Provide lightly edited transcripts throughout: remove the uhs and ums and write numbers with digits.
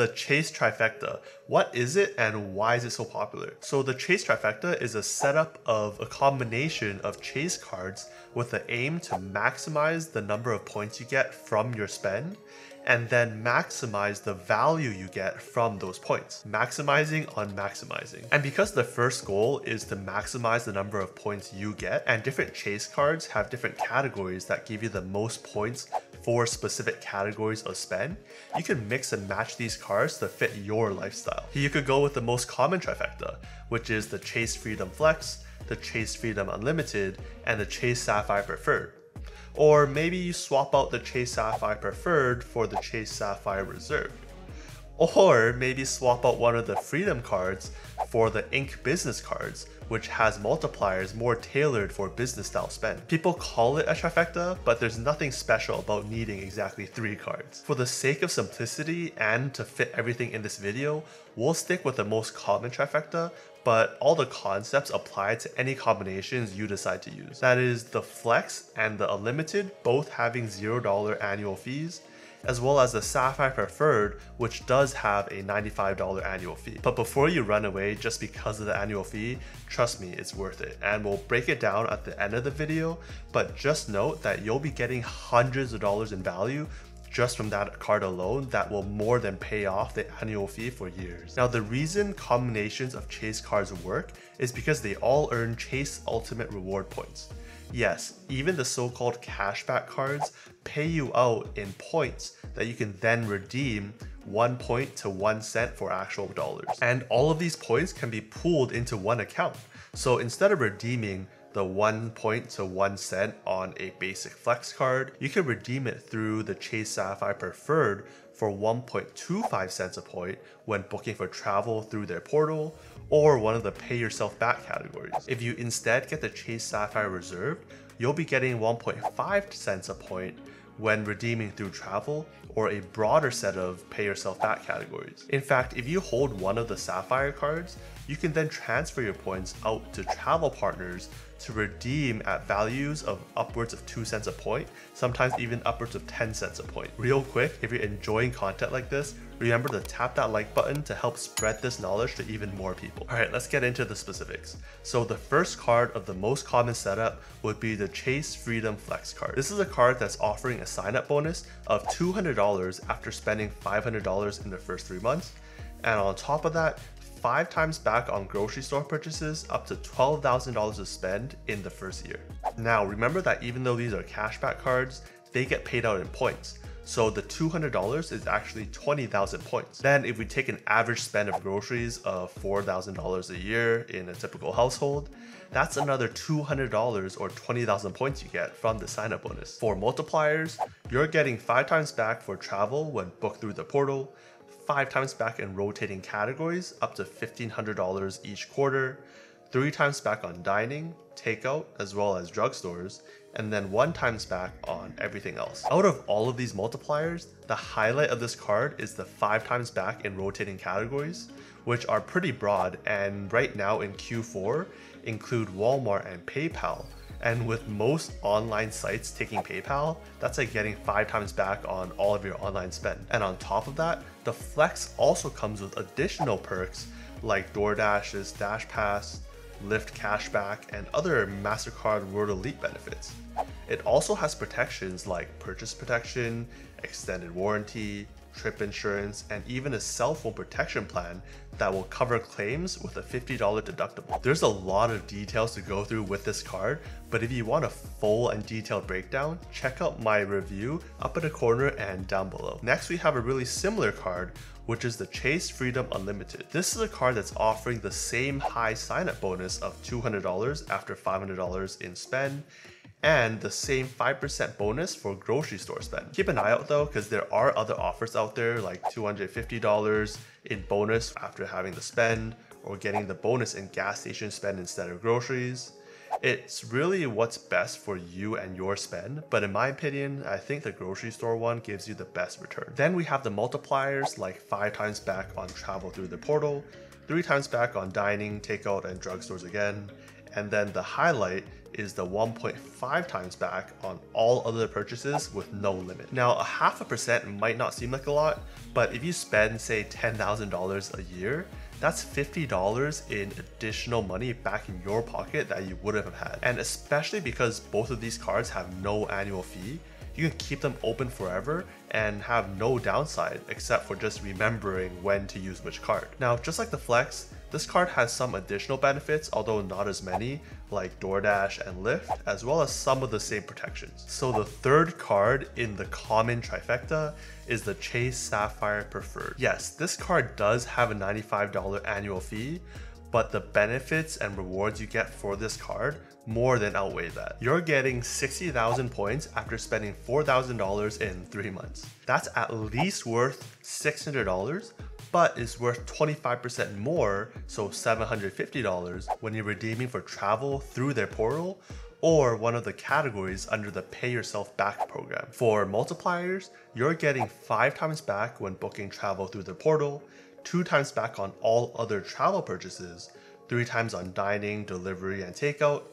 The Chase Trifecta. What is it and why is it so popular? So the Chase Trifecta is a setup of a combination of Chase cards with the aim to maximize the number of points you get from your spend, and then maximize the value you get from those points. Maximizing on maximizing. And because the first goal is to maximize the number of points you get, and different Chase cards have different categories that give you the most points for specific categories of spend, you can mix and match these cards to fit your lifestyle. You could go with the most common trifecta, which is the Chase Freedom Flex, the Chase Freedom Unlimited, and the Chase Sapphire Preferred. Or maybe you swap out the Chase Sapphire Preferred for the Chase Sapphire Reserved. Or maybe swap out one of the Freedom cards for the Ink Business cards, which has multipliers more tailored for business style spend. People call it a trifecta, but there's nothing special about needing exactly 3 cards. For the sake of simplicity and to fit everything in this video, we'll stick with the most common trifecta, but all the concepts apply to any combinations you decide to use. That is the Flex and the Unlimited both having $0 annual fees, as well as the Sapphire Preferred, which does have a $95 annual fee. But before you run away just because of the annual fee, trust me, it's worth it. And we'll break it down at the end of the video, but just note that you'll be getting hundreds of dollars in value just from that card alone that will more than pay off the annual fee for years. Now, the reason combinations of Chase cards work is because they all earn Chase Ultimate Reward points. Yes, even the so-called cashback cards pay you out in points that you can then redeem 1 point to 1 cent for actual dollars. And all of these points can be pooled into one account. So instead of redeeming the 1 point to 1 cent on a basic flex card, you can redeem it through the Chase Sapphire Preferred for 1.25 cents a point when booking for travel through their portal, or one of the pay yourself back categories. If you instead get the Chase Sapphire Reserved, you'll be getting 1.5 cents a point when redeeming through travel, or a broader set of pay yourself back categories. In fact, if you hold one of the Sapphire cards, you can then transfer your points out to travel partners to redeem at values of upwards of 2 cents a point, sometimes even upwards of 10 cents a point. Real quick, if you're enjoying content like this, remember to tap that like button to help spread this knowledge to even more people. Alright, let's get into the specifics. So the first card of the most common setup would be the Chase Freedom Flex card. This is a card that's offering a sign-up bonus of $200 after spending $500 in the first 3 months. And on top of that, 5 times back on grocery store purchases up to $12,000 to spend in the first year. Now remember that even though these are cashback cards, they get paid out in points. So the $200 is actually 20,000 points. Then if we take an average spend of groceries of $4,000 a year in a typical household, that's another $200 or 20,000 points you get from the sign-up bonus. For multipliers, you're getting 5 times back for travel when booked through the portal, 5 times back in rotating categories up to $1,500 each quarter, 3 times back on dining, takeout, as well as drugstores, and then 1 times back on everything else. Out of all of these multipliers, the highlight of this card is the 5 times back in rotating categories, which are pretty broad and right now in Q4 include Walmart and PayPal. And with most online sites taking PayPal, that's like getting 5 times back on all of your online spend. And on top of that, the Flex also comes with additional perks like DoorDash's Dash Pass, Lyft Cashback, and other MasterCard World Elite benefits. It also has protections like purchase protection, extended warranty, trip insurance, and even a cell phone protection plan that will cover claims with a $50 deductible. There's a lot of details to go through with this card, but if you want a full and detailed breakdown, check out my review up in the corner and down below. Next, we have a really similar card, which is the Chase Freedom Unlimited. This is a card that's offering the same high sign-up bonus of $200 after $500 in spend, and the same 5% bonus for grocery store spend. Keep an eye out though, because there are other offers out there like $250 in bonus after having the spend, or getting the bonus in gas station spend instead of groceries. It's really what's best for you and your spend, but in my opinion, I think the grocery store one gives you the best return. Then we have the multipliers like 5 times back on travel through the portal, 3 times back on dining, takeout, and drugstores again, and then the highlight is the 1.5 times back on all other purchases with no limit. Now, a 0.5% might not seem like a lot, but if you spend say $10,000 a year, that's $50 in additional money back in your pocket that you wouldn't have had. And especially because both of these cards have no annual fee, you can keep them open forever and have no downside except for just remembering when to use which card. Now, just like the Flex, this card has some additional benefits, although not as many, like DoorDash and Lyft, as well as some of the same protections. So the third card in the common trifecta is the Chase Sapphire Preferred. Yes, this card does have a $95 annual fee, but the benefits and rewards you get for this card more than outweigh that. You're getting 60,000 points after spending $4,000 in 3 months. That's at least worth $600, but is worth 25% more, so $750 when you're redeeming for travel through their portal or one of the categories under the Pay Yourself Back program. For multipliers, you're getting 5 times back when booking travel through the portal, 2 times back on all other travel purchases, 3 times on dining, delivery, and takeout,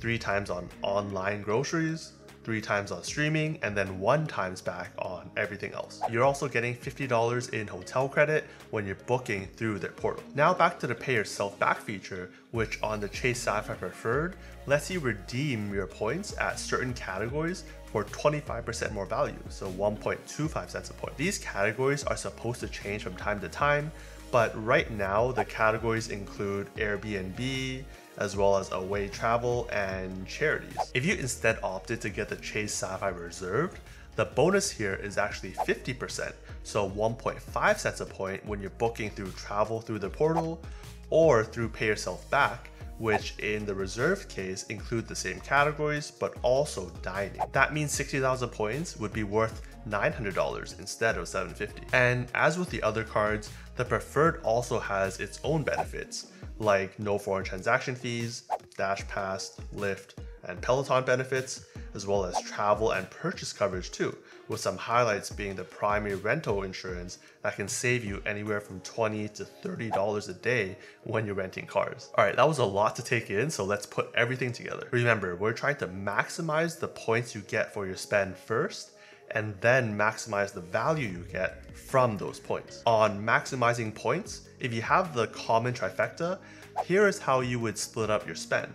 3 times on online groceries, 3 times on streaming, and then 1 times back on everything else. You're also getting $50 in hotel credit when you're booking through their portal. Now back to the Pay Yourself Back feature, which on the Chase Sapphire Preferred lets you redeem your points at certain categories for 25% more value, so 1.25 cents a point. These categories are supposed to change from time to time, but right now the categories include Airbnb, as well as away travel and charities. If you instead opted to get the Chase Sapphire Reserved, the bonus here is actually 50%, so 1.5 cents a point when you're booking through travel through the portal or through Pay Yourself Back, which in the reserved case include the same categories but also dining. That means 60,000 points would be worth $900 instead of $750. And as with the other cards, the Preferred also has its own benefits, like no foreign transaction fees, Dash Pass, Lyft, and Peloton benefits, as well as travel and purchase coverage too, with some highlights being the primary rental insurance that can save you anywhere from $20 to $30 a day when you're renting cars. Alright, that was a lot to take in, so let's put everything together. Remember, we're trying to maximize the points you get for your spend first, and then maximize the value you get from those points. On maximizing points, if you have the common trifecta, here is how you would split up your spend.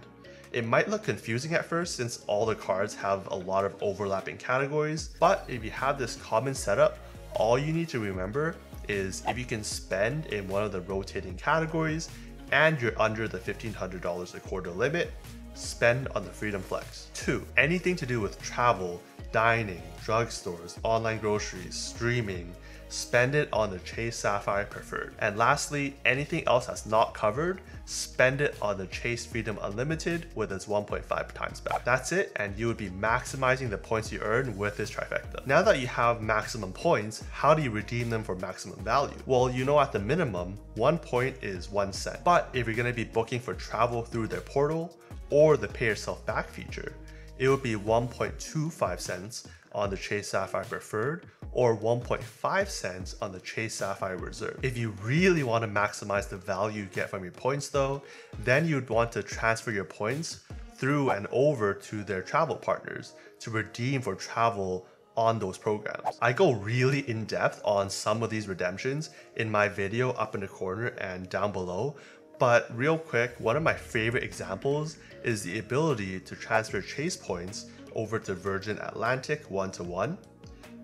It might look confusing at first since all the cards have a lot of overlapping categories, but if you have this common setup, all you need to remember is if you can spend in one of the rotating categories and you're under the $1,500 a quarter limit, spend on the Freedom Flex. 2. Anything to do with travel, dining, drugstores, online groceries, streaming, spend it on the Chase Sapphire Preferred. And lastly, anything else that's not covered, spend it on the Chase Freedom Unlimited with its 1.5 times back. That's it, and you would be maximizing the points you earn with this trifecta. Now that you have maximum points, how do you redeem them for maximum value? Well, you know at the minimum, 1 point is 1 cent. But if you're gonna be booking for travel through their portal or the Pay Yourself Back feature, it would be 1.25 cents on the Chase Sapphire Preferred or 1.5 cents on the Chase Sapphire Reserve. If you really want to maximize the value you get from your points though, then you'd want to transfer your points through and over to their travel partners to redeem for travel on those programs. I go really in depth on some of these redemptions in my video up in the corner and down below, but real quick, one of my favorite examples is the ability to transfer Chase points over to Virgin Atlantic 1-to-1,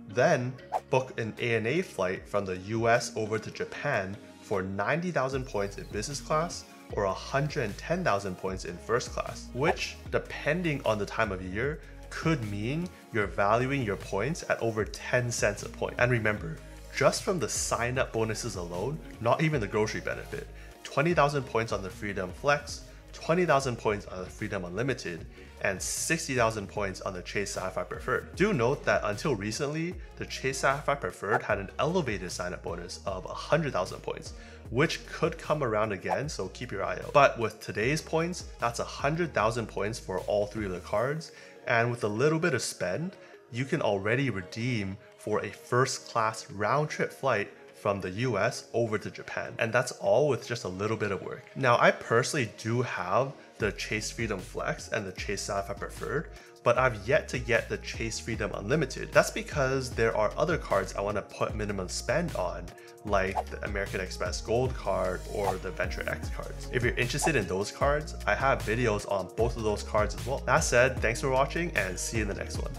then book an ANA flight from the US over to Japan for 90,000 points in business class or 110,000 points in first class, which, depending on the time of year, could mean you're valuing your points at over 10 cents a point. And remember, just from the sign-up bonuses alone, not even the grocery benefit, 20,000 points on the Freedom Flex, 20,000 points on the Freedom Unlimited, and 60,000 points on the Chase Sapphire Preferred. Do note that until recently, the Chase Sapphire Preferred had an elevated sign-up bonus of 100,000 points, which could come around again, so keep your eye out. But with today's points, that's 100,000 points for all 3 of the cards, and with a little bit of spend, you can already redeem for a first-class round-trip flight from the US over to Japan. And that's all with just a little bit of work. Now, I personally do have the Chase Freedom Flex and the Chase Sapphire Preferred, but I've yet to get the Chase Freedom Unlimited. That's because there are other cards I want to put minimum spend on, like the American Express Gold card or the Venture X cards. If you're interested in those cards, I have videos on both of those cards as well. That said, thanks for watching and see you in the next one.